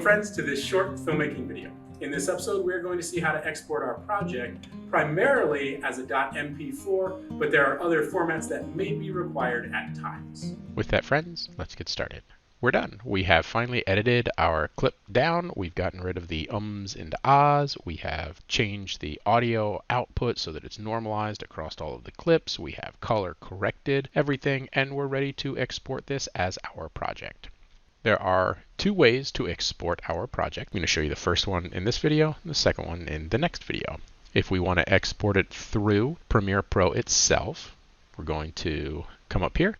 friends, to this short filmmaking video. In this episode, we're going to see how to export our project primarily as a .mp4, but there are other formats that may be required at times. With that, friends, let's get started. We're done. We have finally edited our clip down. We've gotten rid of the ums and ahs. We have changed the audio output so that it's normalized across all of the clips. We have color corrected everything, and we're ready to export this as our project. There are two ways to export our project. I'm going to show you the first one in this video, and the second one in the next video. If we want to export it through Premiere Pro itself, we're going to come up here,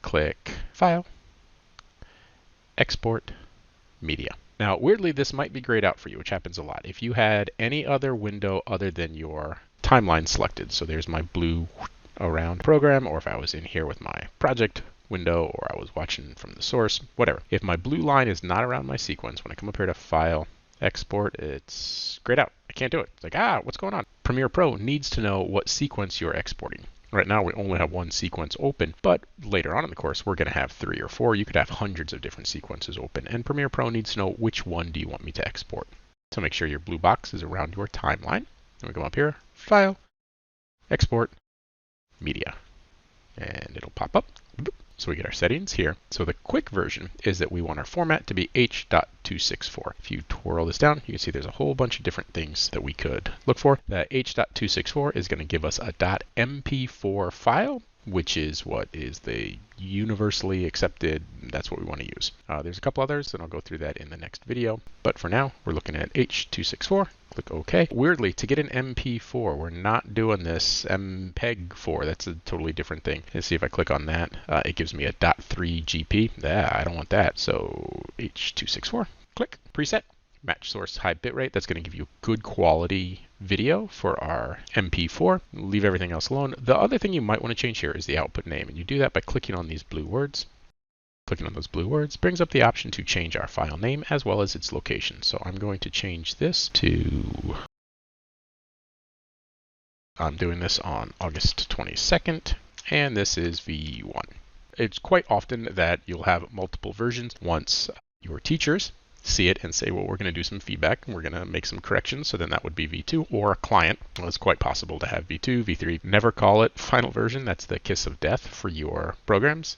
click File, Export Media. Now, weirdly, this might be grayed out for you, which happens a lot. If you had any other window other than your timeline selected, so there's my blue around program, or if I was in here with my project window, or I was watching from the source, whatever. If my blue line is not around my sequence, when I come up here to File, Export, it's grayed out. I can't do it. It's like, what's going on? Premiere Pro needs to know what sequence you're exporting. Right now, we only have one sequence open, but later on in the course, we're going to have 3 or 4. You could have hundreds of different sequences open, and Premiere Pro needs to know which one do you want me to export. So make sure your blue box is around your timeline. And we come up here, File, Export, Media, and it'll pop up. So we get our settings here. So the quick version is that we want our format to be H.264. If you twirl this down, you can see there's a whole bunch of different things that we could look for. The H.264 is going to give us a .mp4 file, which is what is the universally accepted. That's what we want to use. There's a couple others, and I'll go through that in the next video. But for now, we're looking at H.264. Click OK. Weirdly, to get an MP4, we're not doing this MPEG-4. That's a totally different thing. Let's see if I click on that. It gives me a .3 GP. I don't want that. So H.264. Click. Preset. Match source high bitrate. That's going to give you good quality video for our MP4. Leave everything else alone. The other thing you might want to change here is the output name, and you do that by clicking on these blue words. Clicking on those blue words brings up the option to change our file name as well as its location. So I'm going to change this to, I'm doing this on August 22nd, and this is V1. It's quite often that you'll have multiple versions once your teachers see it and say, well, we're going to do some feedback and we're going to make some corrections. So then that would be V2, or a client. Well, it's quite possible to have V2, V3. Never call it final version. That's the kiss of death for your programs.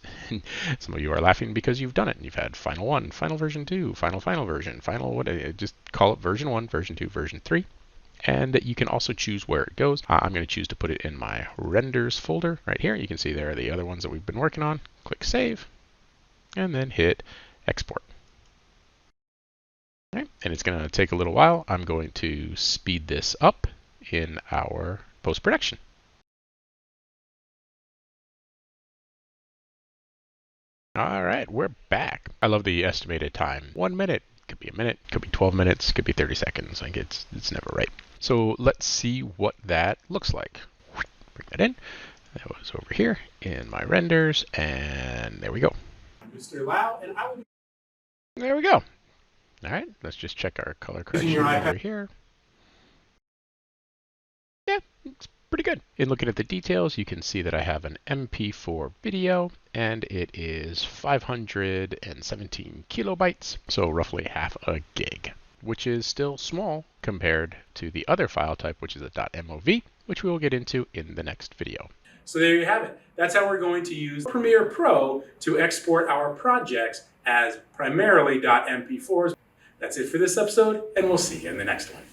Some of you are laughing because you've done it. You've had final 1, final version 2, final version, final what? Just call it version 1, version 2, version 3. And you can also choose where it goes. I'm going to choose to put it in my renders folder right here. You can see there are the other ones that we've been working on. Click Save, and then hit Export. Right. And it's going to take a little while. I'm going to speed this up in our post-production. All right, we're back. I love the estimated time. 1 minute, could be a minute, could be 12 minutes, could be 30 seconds. Like it's never right. So let's see what that looks like. Bring that in. That was over here in my renders, and there we go. Mr. Lau, and I will. There we go. All right, let's just check our color correction over here. Yeah, it's pretty good. In looking at the details, you can see that I have an MP4 video, and it is 517 kilobytes, so roughly half a gig, which is still small compared to the other file type, which is a .mov, which we will get into in the next video. So there you have it. That's how we're going to use Premiere Pro to export our projects as primarily .mp4s. That's it for this episode, and we'll see you in the next one.